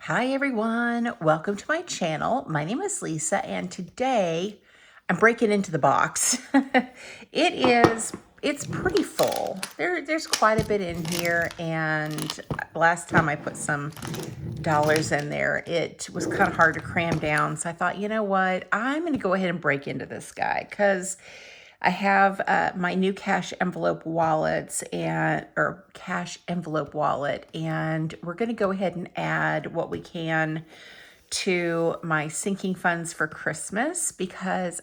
Hi everyone, welcome to my channel. My name is Lisa and today I'm breaking into the box. It's pretty full. There's quite a bit in here, and last time I put some dollars in there, it was kind of hard to cram down. So I thought, you know what, I'm gonna go ahead and break into this guy because I have my new cash envelope wallets or cash envelope wallet, and we're going to go ahead and add what we can to my sinking funds for Christmas because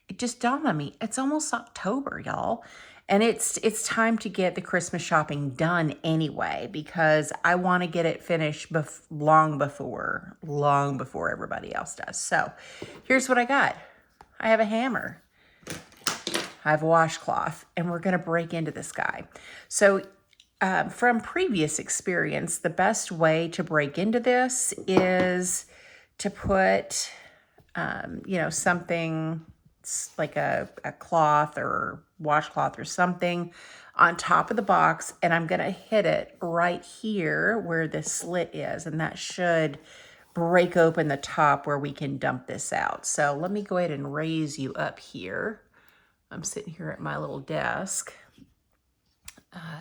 it just dawned on me it's almost October, y'all. And it's time to get the Christmas shopping done anyway because I want to get it finished long before everybody else does. So here's what I got. I have a hammer. I have a washcloth, and we're going to break into this guy. So from previous experience, the best way to break into this is to put, something like a cloth or washcloth or something on top of the box, and I'm going to hit it right here where the slit is, and that should break open the top where we can dump this out. So let me go ahead and raise you up here. I'm sitting here at my little desk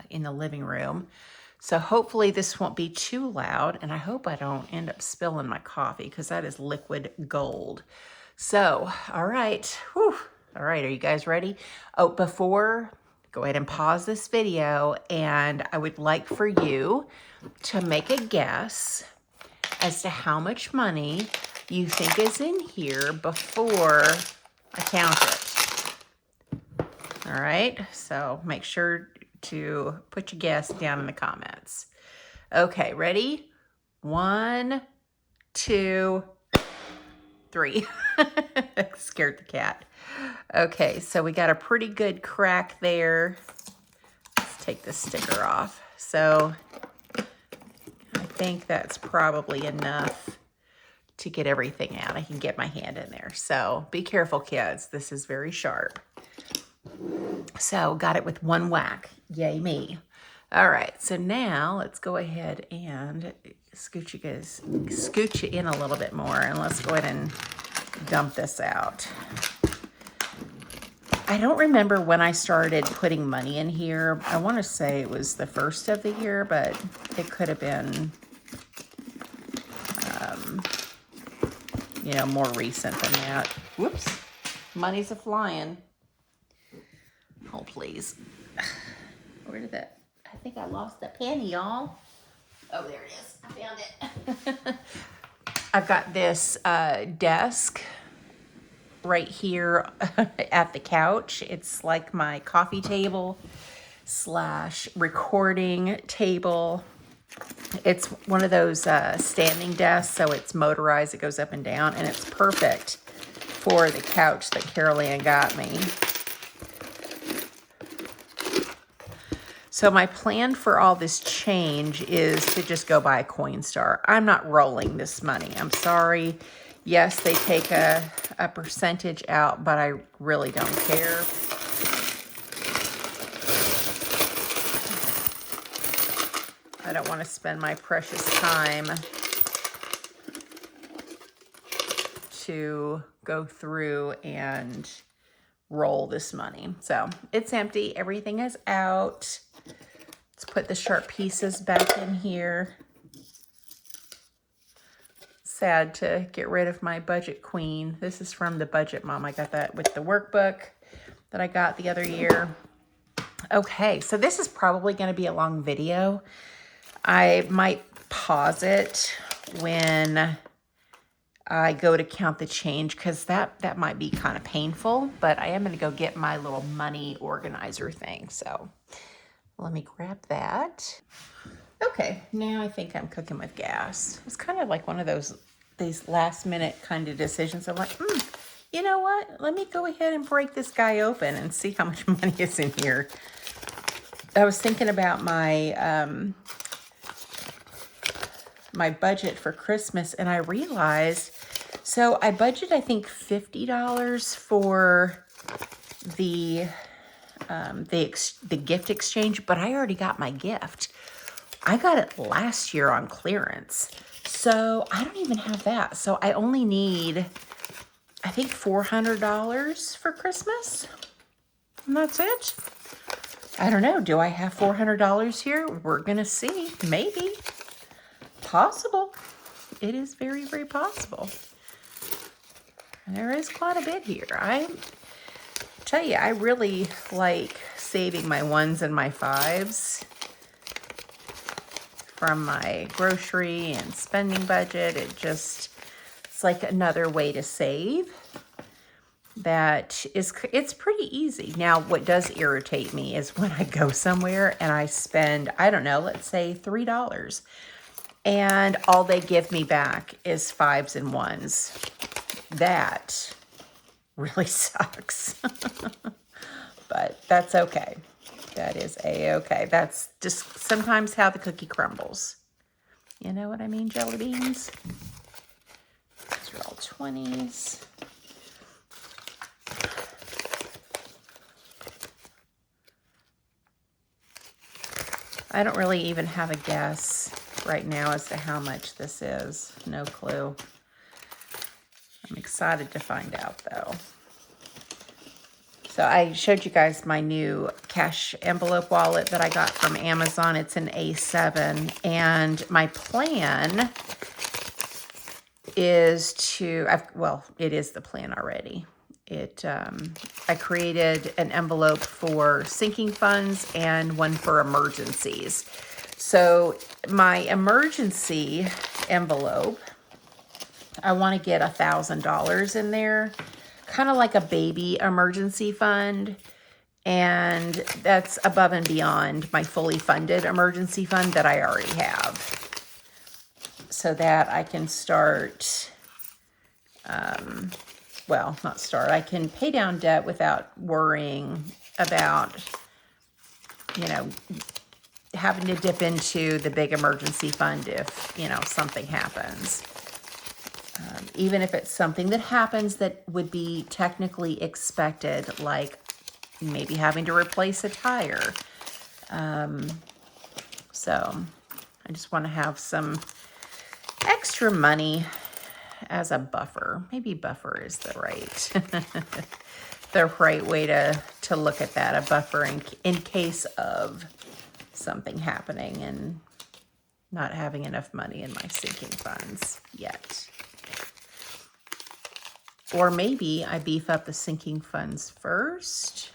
in the living room. So hopefully this won't be too loud, and I hope I don't end up spilling my coffee because that is liquid gold. So, all right. Whew. All right, are you guys ready? Oh, go ahead and pause this video, and I would like for you to make a guess as to how much money you think is in here before I count it. All right, so make sure to put your guess down in the comments. Okay, ready? 1, 2, 3. Scared the cat. Okay, so we got a pretty good crack there. Let's take the sticker off. So I think that's probably enough to get everything out. I can get my hand in there. So be careful, kids. This is very sharp. So got it with one whack. Yay me. All right, so now let's go ahead and scoot you in a little bit more, and let's go ahead and dump this out. I don't remember when I started putting money in here. I want to say it was the first of the year, but it could have been, more recent than that. Whoops, money's a-flying. Oh, please. Where did that? I think I lost the penny, y'all. Oh, there it is. I found it. I've got this desk right here at the couch. It's like my coffee table / recording table. It's one of those standing desks, so it's motorized. It goes up and down, and it's perfect for the couch that Carol Ann got me. So my plan for all this change is to just go buy a Coinstar. I'm not rolling this money. I'm sorry. Yes, they take a percentage out, but I really don't care. I don't want to spend my precious time to go through and roll this money. So it's empty. Everything is out. Let's put the sharp pieces back in here. Sad to get rid of my budget queen. This is from the Budget Mom. I got that with the workbook that I got the other year. Okay, so this is probably going to be a long video. I might pause it when I go to count the change because that might be kind of painful, but I am going to go get my little money organizer thing. So let me grab that. Okay, now I think I'm cooking with gas. It's kind of like one of these last minute kind of decisions. I'm like, you know what? Let me go ahead and break this guy open and see how much money is in here. I was thinking about my my budget for Christmas, and I realized, so I budgeted, I think, $50 for the gift exchange, but I already got my gift. I got it last year on clearance. So I don't even have that. So I only need, I think, $400 for Christmas. And that's it. I don't know. Do I have $400 here? We're going to see. Maybe. Possible. It is very, very possible. There is quite a bit here. I tell you, I really like saving my 1s and my 5s from my grocery and spending budget. It's like another way to save. It's pretty easy. Now, what does irritate me is when I go somewhere and I spend, I don't know, let's say $3, and all they give me back is 5s and 1s. That really sucks. But that's okay. That is a-okay. That's just sometimes how the cookie crumbles. You know what I mean, jelly beans? These are all 20s. I don't really even have a guess right now as to how much this is. No clue. I'm excited to find out, though. So I showed you guys my new cash envelope wallet that I got from Amazon. It's an A7. And my plan is to, well, it is the plan already. I created an envelope for sinking funds and one for emergencies. So my emergency envelope, I want to get $1,000 in there, kind of like a baby emergency fund. And that's above and beyond my fully funded emergency fund that I already have, so that I can start, well, not start, I can pay down debt without worrying about, you know, having to dip into the big emergency fund if, you know, something happens. Even if it's something that happens that would be technically expected, like maybe having to replace a tire. So I just want to have some extra money as a buffer. Maybe buffer is the right way to look at that. A buffer in case of something happening and not having enough money in my sinking funds yet. Or maybe I beef up the sinking funds first,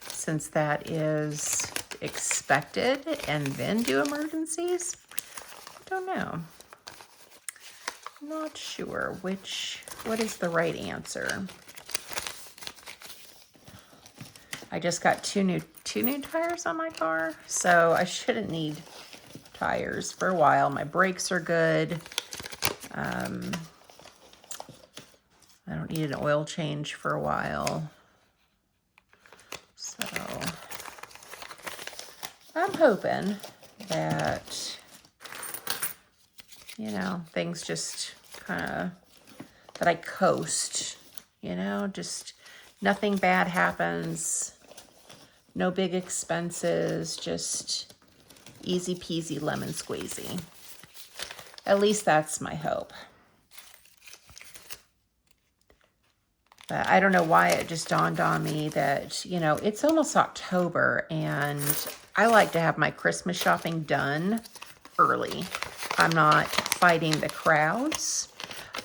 since that is expected, and then do emergencies. I don't know. Not sure what is the right answer. I just got two new tires on my car, so I shouldn't need tires for a while. My brakes are good. I don't need an oil change for a while. So I'm hoping that, you know, things just kind of, that I coast, you know, just nothing bad happens, no big expenses, just easy peasy lemon squeezy. At least that's my hope. But I don't know why it just dawned on me that, you know, it's almost October and I like to have my Christmas shopping done early. I'm not fighting the crowds.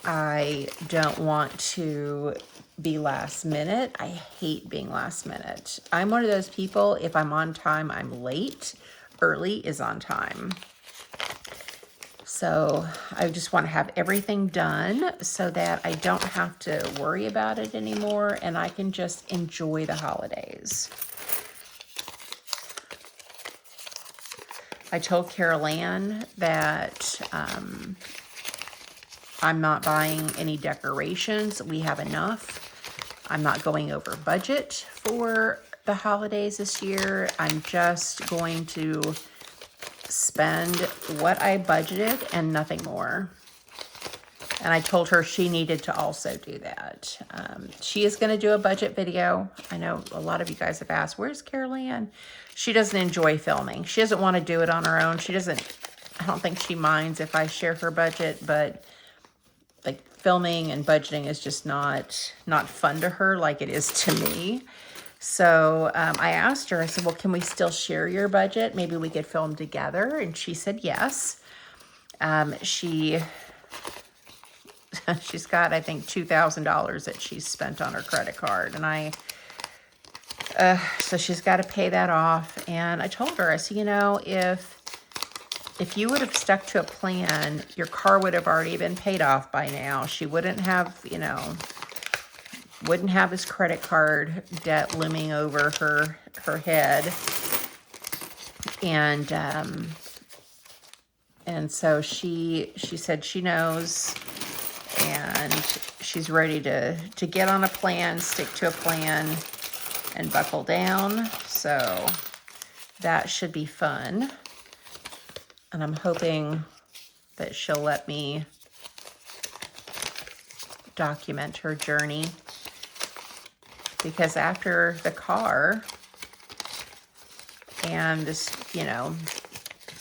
I don't want to be last minute. I hate being last minute. I'm one of those people, if I'm on time, I'm late. Early is on time. So I just want to have everything done so that I don't have to worry about it anymore and I can just enjoy the holidays. I told Carol Ann that I'm not buying any decorations. We have enough. I'm not going over budget for the holidays this year. I'm just going to spend what I budgeted and nothing more. And I told her she needed to also do that. She is going to do a budget video. I know a lot of you guys have asked, where's Carol Ann? She doesn't enjoy filming. She doesn't want to do it on her own. She doesn't, I don't think she minds if I share her budget, but like filming and budgeting is just not fun to her like it is to me. So I asked her, I said, well, can we still share your budget? Maybe we could film together. And she said yes. She's got, I think, $2,000 that she's spent on her credit card. And so she's got to pay that off. And I told her, I said, you know, if you would have stuck to a plan, your car would have already been paid off by now. She wouldn't have, you know, wouldn't have this credit card debt looming over her head. And so she said she knows, and she's ready to get on a plan, stick to a plan, and buckle down. So that should be fun. And I'm hoping that she'll let me document her journey. Because after the car and this, you know,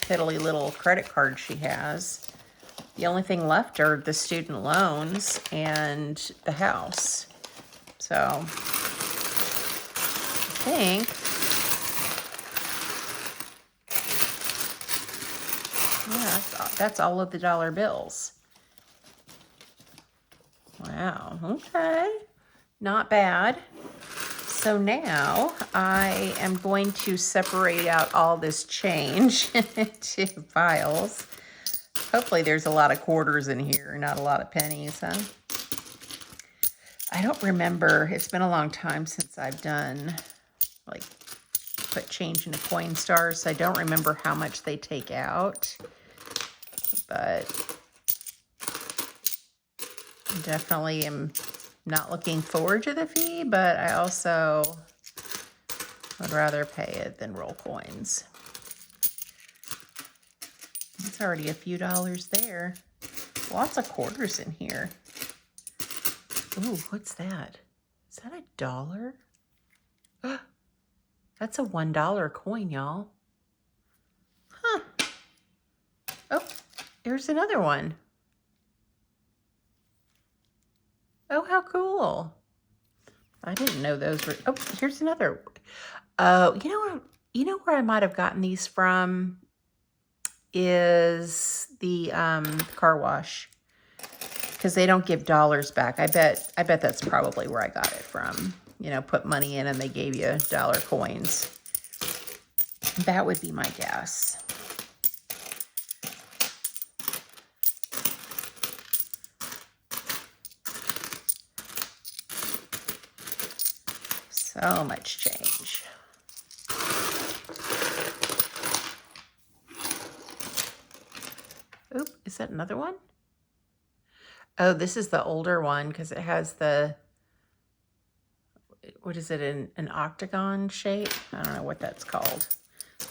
piddly little credit card she has, the only thing left are the student loans and the house. So I think, yeah, that's all of the dollar bills. Wow, okay, not bad. So now I am going to separate out all this change into piles. Hopefully there's a lot of quarters in here, not a lot of pennies, huh? I don't remember. It's been a long time since I've done, like, put change into Coinstar, so I don't remember how much they take out. But definitely am not looking forward to the fee, but I also would rather pay it than roll coins. It's already a few dollars there. Lots of quarters in here. Ooh, what's that? Is that $1? That's a $1 coin, y'all. Huh. Oh, here's another one. Oh, how cool. I didn't know those were, oh, here's another. You know where I might have gotten these from is the car wash, because they don't give dollars back. I bet that's probably where I got it from. You know, put money in and they gave you dollar coins. That would be my guess. So much change. Oop, is that another one? Oh, this is the older one because it has the, what is it, an octagon shape? I don't know what that's called.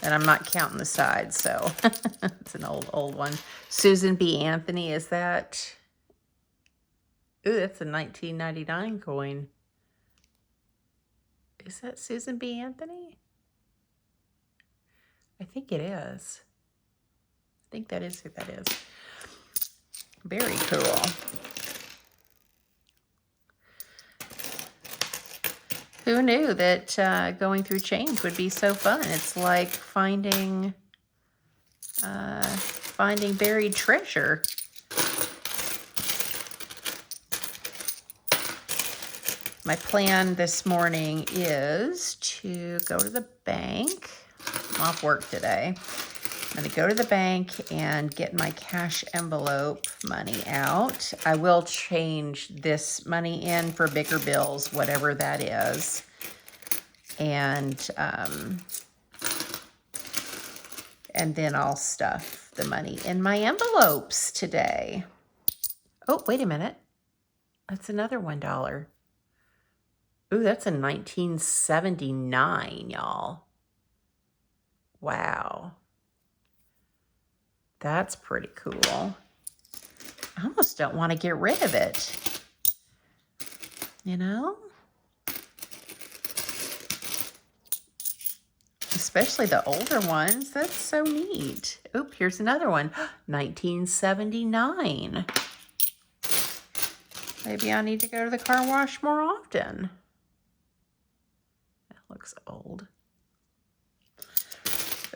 And I'm not counting the sides, so it's an old one. Susan B. Anthony, is that? Ooh, that's a 1999 coin. Is that Susan B. Anthony? I think it is. I think that is who that is. Very cool. Who knew that going through change would be so fun? It's like finding buried treasure. My plan this morning is to go to the bank. I'm off work today. I'm going to go to the bank and get my cash envelope money out. I will change this money in for bigger bills, whatever that is. And then I'll stuff the money in my envelopes today. Oh, wait a minute. That's another $1. Ooh, that's a 1979, y'all. Wow. That's pretty cool. I almost don't want to get rid of it. You know? Especially the older ones. That's so neat. Oop, here's another one. 1979. Maybe I need to go to the car wash more often. That looks old.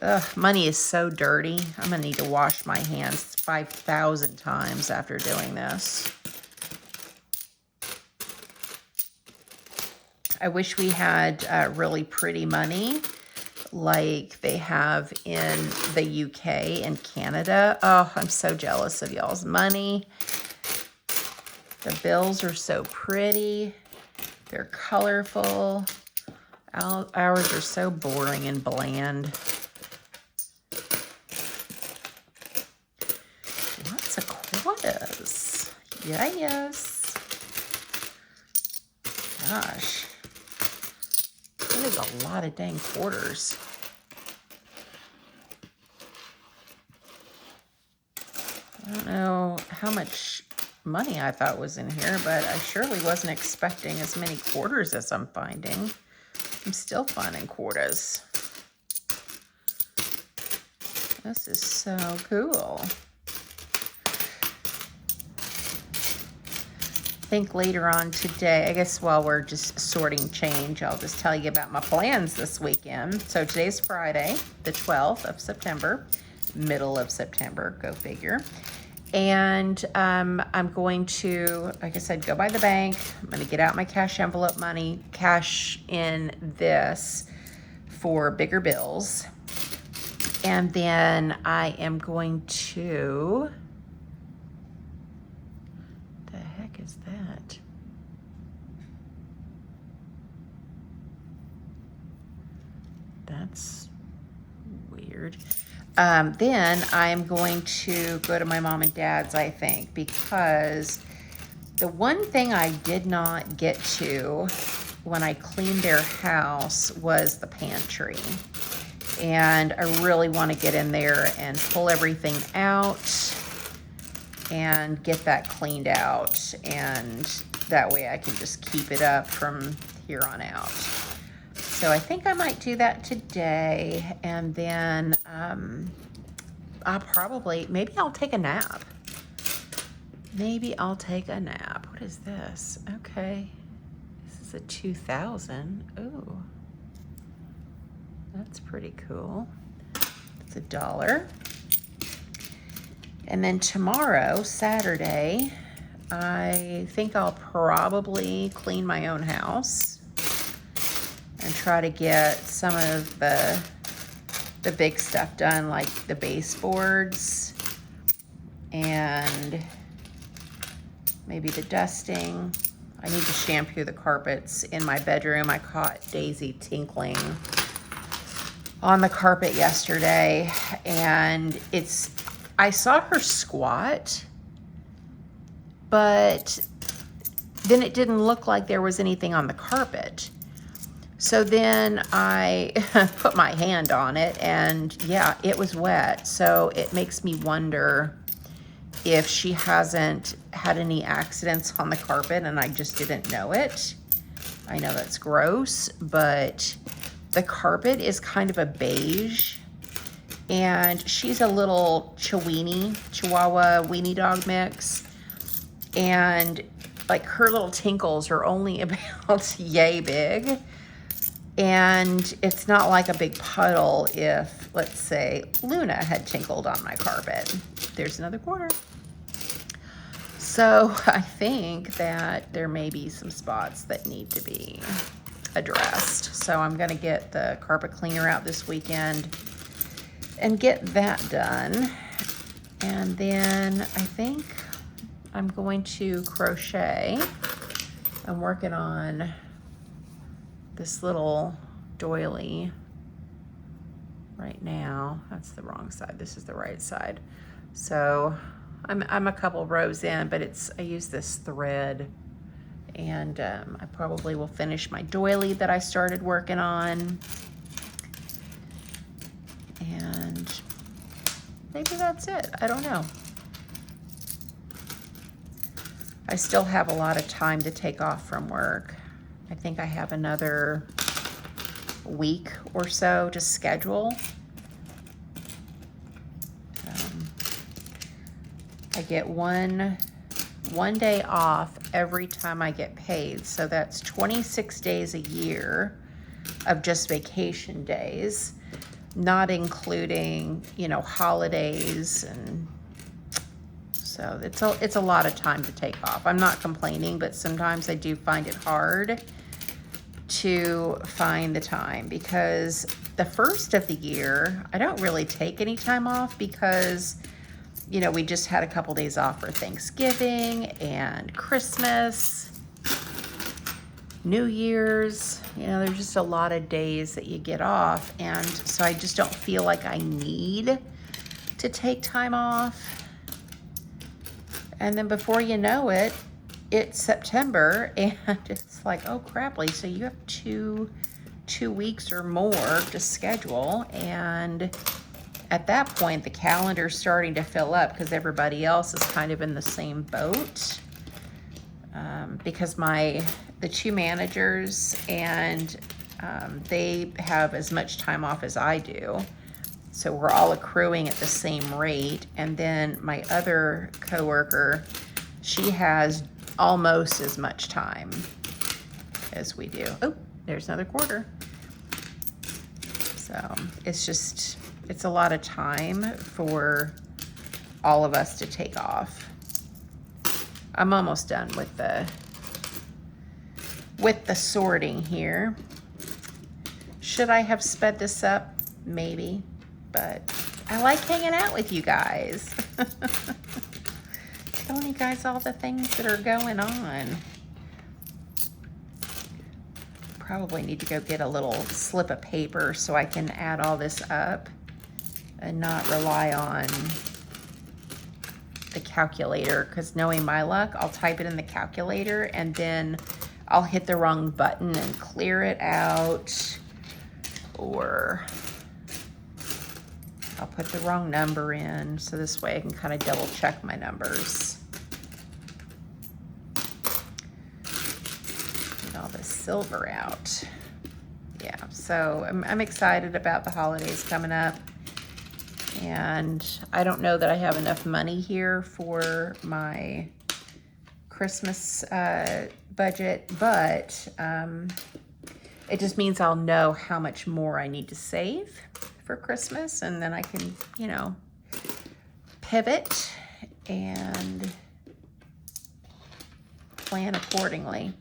Ugh, money is so dirty. I'm going to need to wash my hands 5,000 times after doing this. I wish we had really pretty money like they have in the UK and Canada. Oh, I'm so jealous of y'all's money. The bills are so pretty. They're colorful. Ours are so boring and bland. Lots of quarters. Yes. Gosh. That is a lot of dang quarters. I don't know how much money I thought was in here, but I surely wasn't expecting as many quarters as I'm finding. I'm still finding quarters. This is so cool. I think later on today, I guess while we're just sorting change, I'll just tell you about my plans this weekend. So today's Friday, the 12th of September, middle of September, go figure. And I'm going to, like I said, go by the bank. I'm going to get out my cash envelope money, cash in this for bigger bills. And then I am going to, the heck is that? That's weird. Then I'm going to go to my mom and dad's, I think, because the one thing I did not get to when I cleaned their house was the pantry. And I really want to get in there and pull everything out and get that cleaned out. And that way I can just keep it up from here on out. So I think I might do that today, and then I'll probably, maybe I'll take a nap. Maybe I'll take a nap. What is this? Okay. This is a 2000. Ooh. That's pretty cool. It's $1. And then tomorrow, Saturday, I think I'll probably clean my own house and try to get some of the big stuff done, like the baseboards and maybe the dusting. I need to shampoo the carpets in my bedroom. I caught Daisy tinkling on the carpet yesterday, and I saw her squat, but then it didn't look like there was anything on the carpet. So then I put my hand on it, and yeah, it was wet. So it makes me wonder if she hasn't had any accidents on the carpet and I just didn't know it. I know that's gross, but the carpet is kind of a beige, and she's a little Chihuahua weenie dog mix, and like her little tinkles are only about yay big. And it's not like a big puddle if, let's say, Luna had tinkled on my carpet. There's another quarter. So I think that there may be some spots that need to be addressed. So I'm going to get the carpet cleaner out this weekend and get that done. And then I think I'm going to crochet. I'm working on this little doily right now. That's the wrong side. This is the right side. So I'm a couple rows in, but I use this thread, and I probably will finish my doily that I started working on. And maybe that's it. I don't know. I still have a lot of time to take off from work. I think I have another week or so to schedule. I get one day off every time I get paid. So that's 26 days a year of just vacation days, not including, you know, holidays. And so it's a lot of time to take off. I'm not complaining, but sometimes I do find it hard to find the time, because the first of the year, I don't really take any time off because, you know, we just had a couple days off for Thanksgiving and Christmas, New Year's. You know, there's just a lot of days that you get off. And so I just don't feel like I need to take time off. And then before you know it, it's September, and it's like, oh crap, Lisa, you have two weeks or more to schedule. And at that point, the calendar's starting to fill up because everybody else is kind of in the same boat. Because the two managers, and they have as much time off as I do. So we're all accruing at the same rate. And then my other coworker, she has almost as much time as we do. Oh, there's another quarter. So it's a lot of time for all of us to take off. I'm almost done with the sorting here. Should I have sped this up? Maybe, but I like hanging out with you guys. Telling you guys all the things that are going on. Probably need to go get a little slip of paper so I can add all this up and not rely on the calculator, because knowing my luck, I'll type it in the calculator and then I'll hit the wrong button and clear it out, or I'll put the wrong number in, so this way I can kind of double check my numbers. Get all this silver out. Yeah, so I'm excited about the holidays coming up. And I don't know that I have enough money here for my Christmas budget, but it just means I'll know how much more I need to save for Christmas, and then I can, you know, pivot and plan accordingly.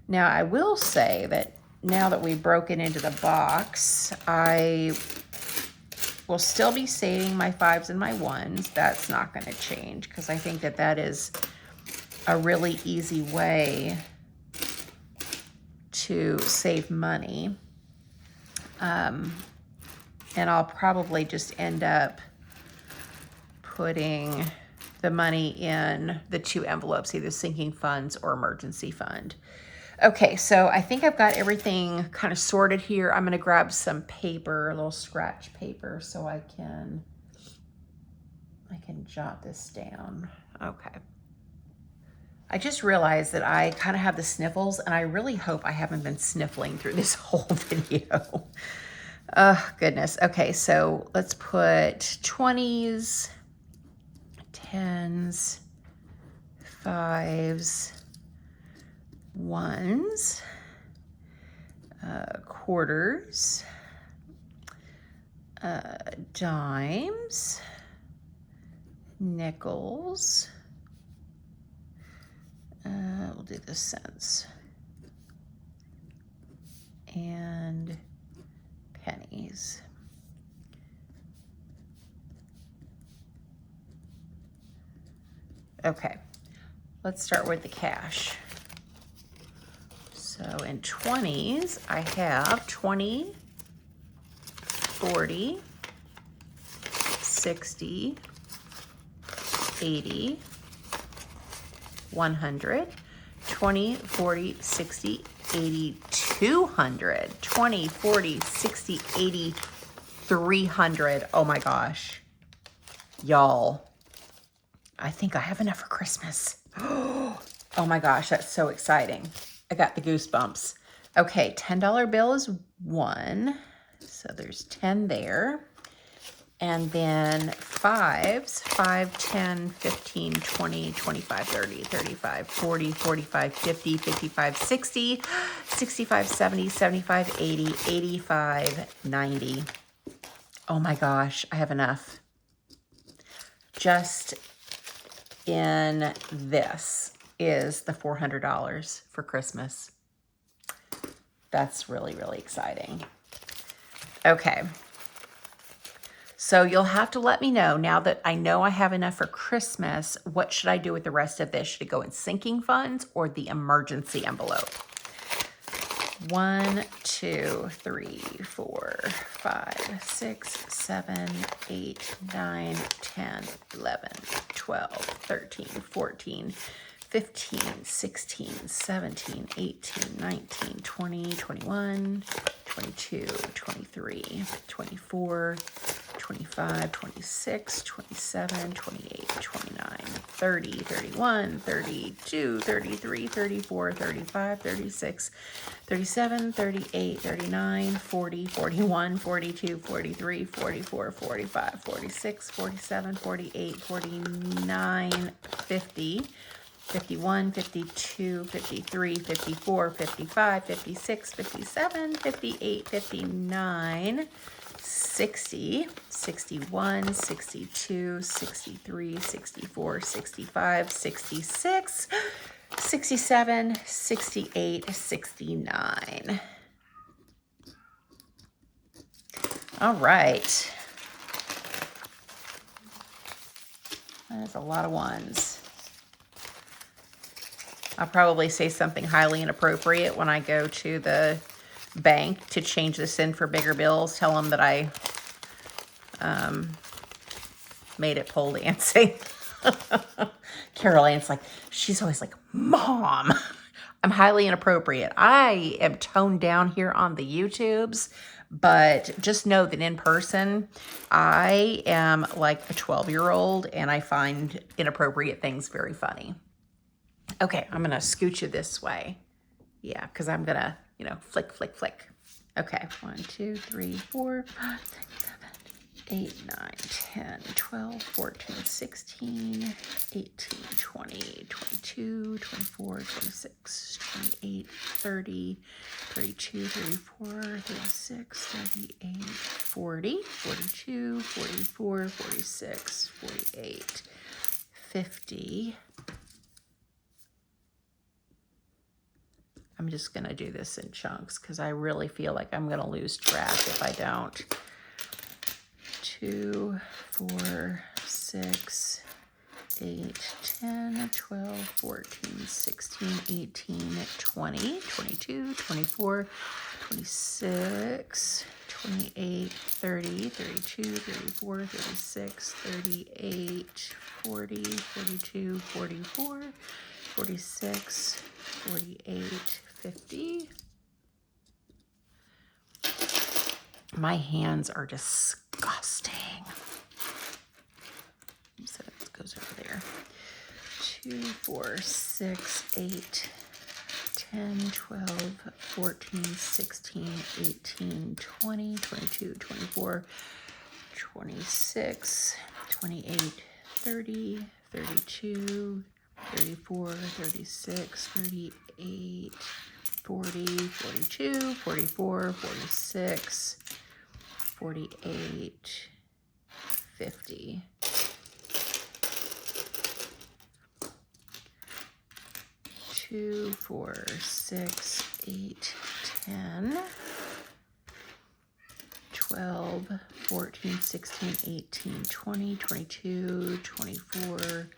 Now, I will say that now that we've broken into the box, I will still be saving my 5s and my 1s. That's not going to change, because I think that is a really easy way to save money. And I'll probably just end up putting the money in the 2 envelopes, either sinking funds or emergency fund. Okay, so I think I've got everything kind of sorted here. I'm going to grab some paper, a little scratch paper, so I can jot this down. Okay. I just realized that I kind of have the sniffles, and I really hope I haven't been sniffling through this whole video. Oh, goodness. Okay, so let's put 20s, 10s, 5s, 1s, quarters, dimes, nickels, we'll do the cents, and pennies. Okay, let's start with the cash. So in 20s, I have 20, 40, 60, 80, 100, 20, 40, 60, 80, 200, 20, 40, 60, 80, 300. Oh my gosh. Y'all, I think I have enough for Christmas. Oh my gosh, that's so exciting. I got the goosebumps. Okay, $10 bill is 1. So there's 10 there. And then 5s, 5, 10, 15, 20, 25, 30, 35, 40, 45, 50, 55, 60, 65, 70, 75, 80, 85, 90. Oh my gosh, I have enough. Just in this is the $400 for Christmas. That's really, really exciting. Okay. So you'll have to let me know, now that I know I have enough for Christmas, what should I do with the rest of this? Should it go in sinking funds or the emergency envelope? 1, 2, 3, 4, 5, 6, 7, 8, 9, 10, 11, 12, 13, 14, 15, 16, 17, 18, 19, 20, 21, 22, 23, 24, 25, 26, 27, 28, 29, 30, 31, 32, 33, 34, 35, 36, 37, 38, 39, 40, 41, 42, 43, 44, 45, 46, 47, 48, 49, 50, 51, 52, 53, 54, 55, 56, 57, 58, 59, 60, 61, 62, 63, 64, 65, 66, 67, 68, 69. All right. That's a lot of ones. I'll probably say something highly inappropriate when I go to the bank to change this in for bigger bills. Tell them that I made it pole dancing. Carol Ann's like, she's always like, Mom, I'm highly inappropriate. I am toned down here on the YouTubes, but just know that in person, I am like a 12-year-old and I find inappropriate things very funny. Okay, I'm going to scoot you this way. Yeah, because I'm going to, flick, flick, flick. Okay, 1, 2, 3, 4, 5, 6, 7, 8, 9, 10, 12, 14, 16, 18, 20, 22, 24, 26, 28, 30, 32, 34, 36, 38, 40, 42, 44, 46, 48, 50. I'm just going to do this in chunks because I really feel like I'm going to lose track if I don't. 2, 4, 6, 8, 10, 12, 14, 16, 18, 20, 22, 24, 26, 28, 30, 32, 34, 36, 38, 40, 42, 44, 46, 48, 50. My hands are disgusting. So it goes over there. 2, 4, 6, 8, 10, 12, 14, 16, 18, 20, 22, 24, 26, 28, 30, 32, 34, 36, 38, 40, 42, 44, 46, 48, 50. Two, 4, 6, 8, 10, 12, 14, 16, 18, 20, 22, 24,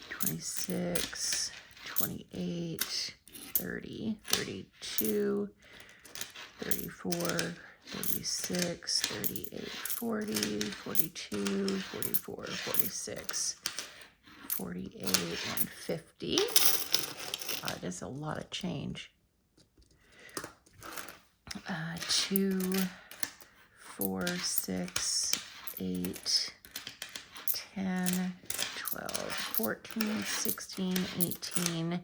26, 28, 30, 32, 34, 36, 38, 40, 42, 44, 46, 48, and 50. That is a lot of change. 2, 4, 6, 8, 10, 12, 14, 16, 18,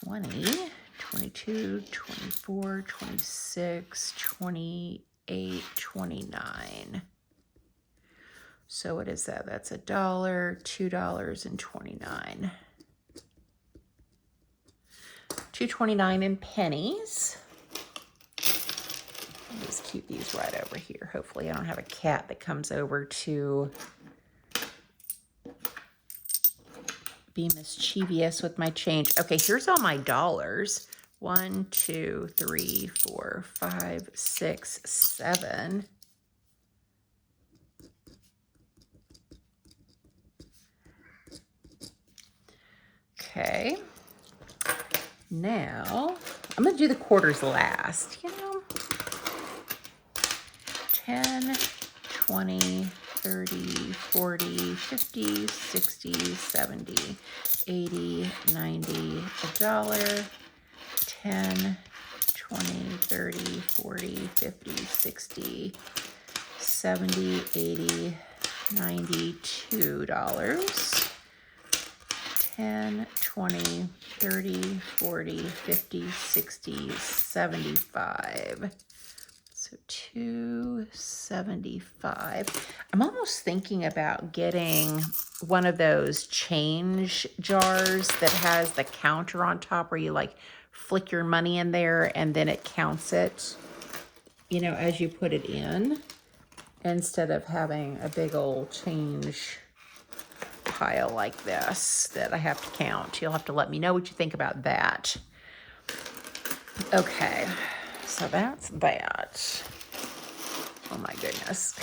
20, 22, 24, 26, 28, 29. So what is that? That's $1, $2.29. $2.29 in pennies. I'll just keep these right over here. Hopefully I don't have a cat that comes over to be mischievous with my change. Okay, here's all my dollars. 1, 2, 3, 4, 5, 6, 7. Okay. Now, I'm going to do the quarters last, you know. 10, 20, 30, 40, 50, 60, 70, 80, 90, $1, 10, 20, 30, 40, 50, 60, 70, 80, 90, $2. 10, 20, 30, 40, 50, 60, 75. So $2.75. I'm almost thinking about getting one of those change jars that has the counter on top where you like flick your money in there and then it counts it, you know, as you put it in, instead of having a big old change pile like this that I have to count. You'll have to let me know what you think about that. Okay, so that's that. Oh my goodness.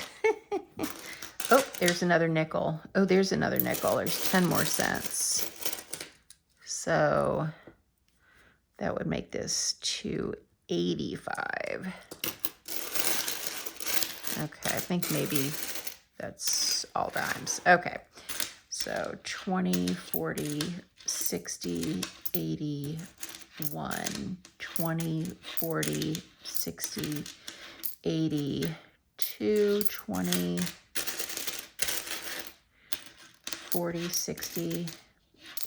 Oh, there's another nickel. Oh, there's another nickel. There's 10 more cents. So that would make this $2.85. Okay, I think maybe that's all dimes. Okay. So 20, 40, 60, 80, 1, 20, 40, 60, 80, 2, 20, 40, 60,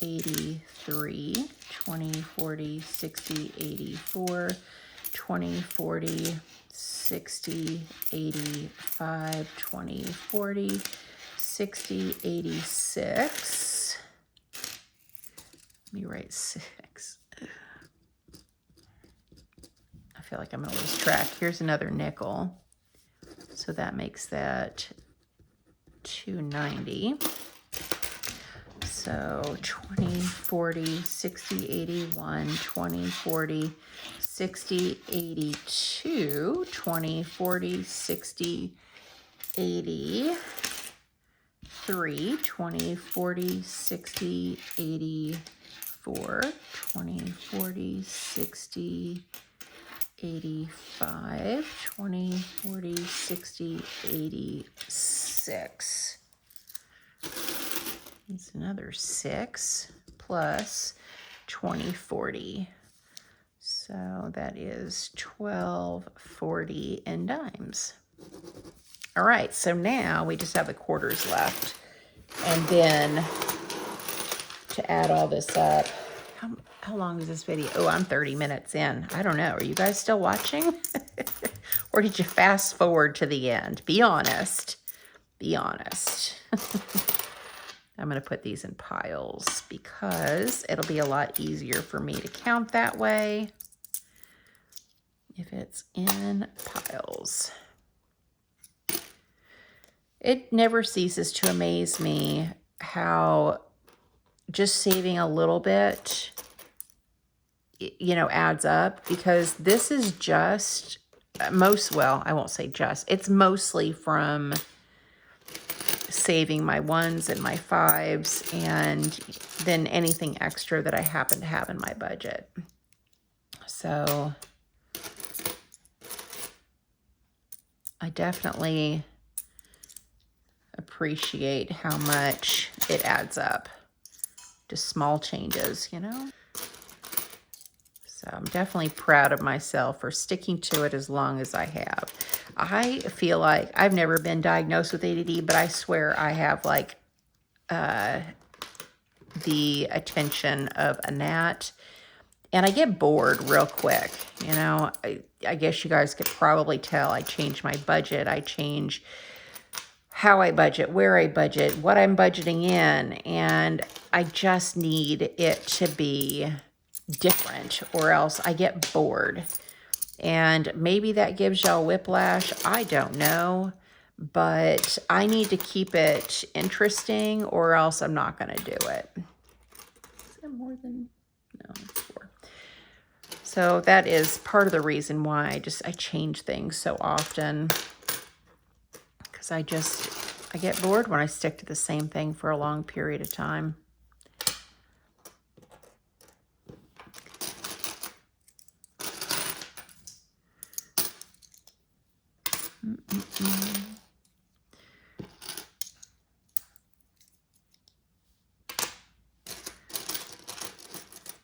83, 20, 40, 60, 84, 20, 40, 60, 85, 20, 40, 60, 86. Let me write 6. I feel like I'm going to lose track. Here's another nickel. So that makes that $2.90. So 20, 40, 60, 81, 20, 40, 60, 82, 20, 40, 60, 80. 3, 20, 40, 60, 84, 20, 40, 60, 85, 20, 40, 60, 86. It's another 6 plus 20, 40. So that is $12.40 in dimes. All right, so now we just have the quarters left. And then to add all this up, how long is this video? Oh, I'm 30 minutes in. I don't know. Are you guys still watching? Or did you fast forward to the end? Be honest. Be honest. I'm going to put these in piles because it'll be a lot easier for me to count that way if it's in piles. It never ceases to amaze me how just saving a little bit, you know, adds up, because this is just well, I won't say just, it's mostly from saving my 1s and my 5s and then anything extra that I happen to have in my budget. So I definitely appreciate how much it adds up. Just small changes, you know? So I'm definitely proud of myself for sticking to it as long as I have. I feel like I've never been diagnosed with ADD, but I swear I have like the attention of a gnat. And I get bored real quick. You know, I guess you guys could probably tell I change my budget. I change how I budget, where I budget, what I'm budgeting in. And I just need it to be different or else I get bored. And maybe that gives y'all whiplash. I don't know. But I need to keep it interesting or else I'm not going to do it. Is that more than... No, it's 4. So that is part of the reason why I change things so often. Because I get bored when I stick to the same thing for a long period of time.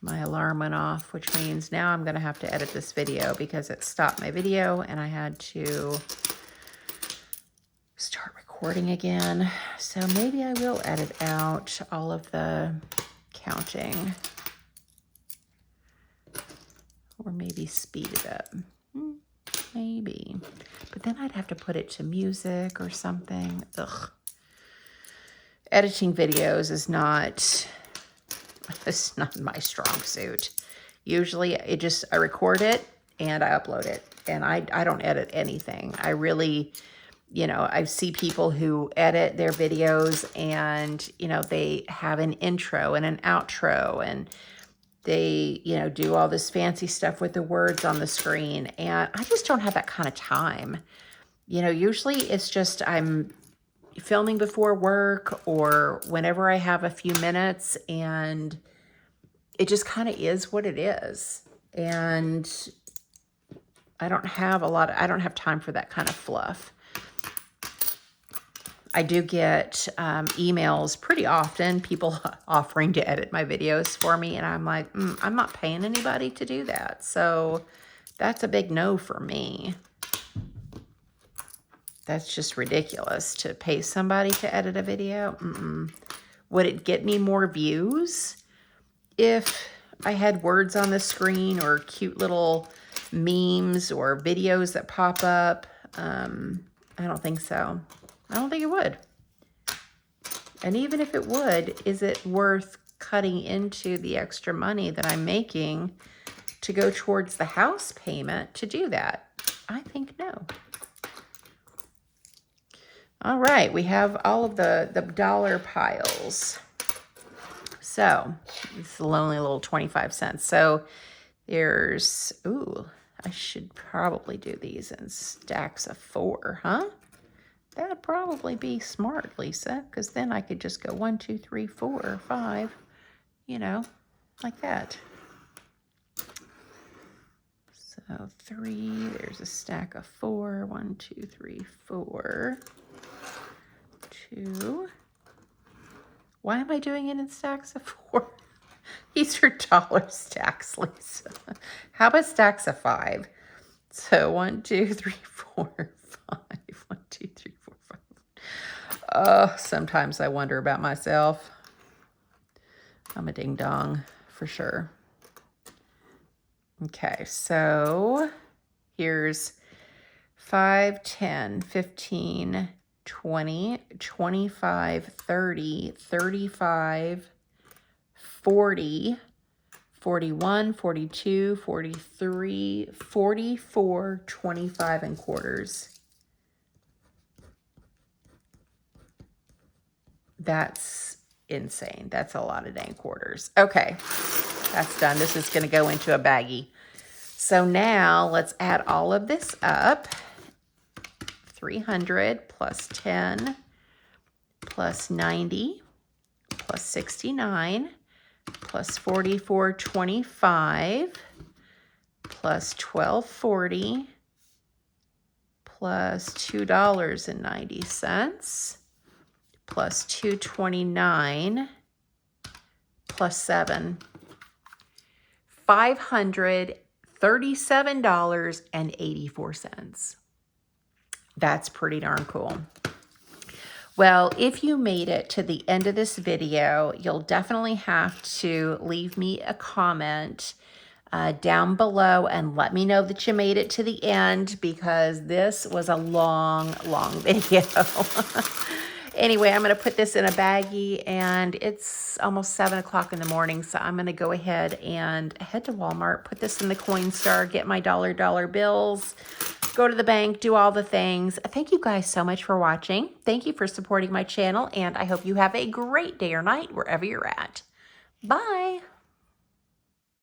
My alarm went off, which means now I'm going to have to edit this video because it stopped my video and I had to start recording again. So maybe I will edit out all of the counting or maybe speed it up. Maybe. But then I'd have to put it to music or something. Ugh. Editing videos is not... It's not my strong suit. Usually I record it and I upload it and I don't edit anything. I really, you know, I see people who edit their videos and, you know, they have an intro and an outro and they, you know, do all this fancy stuff with the words on the screen. And I just don't have that kind of time. You know, usually it's just I'm filming before work or whenever I have a few minutes, and it just kind of is what it is. And I don't have I don't have time for that kind of fluff. I do get emails pretty often, people offering to edit my videos for me. And I'm like, I'm not paying anybody to do that. So that's a big no for me. That's just ridiculous to pay somebody to edit a video. Would it get me more views if I had words on the screen or cute little memes or videos that pop up? I don't think so. I don't think it would. And even if it would, is it worth cutting into the extra money that I'm making to go towards the house payment to do that? I think no. All right, we have all of the dollar piles. So it's a lonely little 25 cents. So there's, ooh, I should probably do these in stacks of 4, huh? That'd probably be smart, Lisa, because then I could just go 1, 2, 3, 4, 5, you know, like that. So 3, there's a stack of 4, 1, 2, 3, 4. 2. Why am I doing it in stacks of 4? These are dollar stacks, Lisa. How about stacks of 5? So 1, 2, 3, 4, 5. 1, 2, 3, 4, 5. Sometimes I wonder about myself. I'm a ding dong for sure. Okay, so here's 5, 10, 15, 20, 25, 30, 35, 40, 41, 42, 43, 44, 25 and quarters. That's insane. That's a lot of dang quarters. Okay, that's done. This is going to go into a baggie. So now let's add all of this up. 300 plus 10 plus 90 plus 69 plus 44.25 plus 12.40 plus $2.90 plus 229 plus 7, $537.84. That's pretty darn cool. Well, if you made it to the end of this video, you'll definitely have to leave me a comment down below and let me know that you made it to the end, because this was a long, long video. Anyway, I'm going to put this in a baggie, and it's almost 7 o'clock in the morning, so I'm going to go ahead and head to Walmart, put this in the Coinstar, get my dollar bills, go to the bank, do all the things. Thank you guys so much for watching. Thank you for supporting my channel, and I hope you have a great day or night wherever you're at. Bye.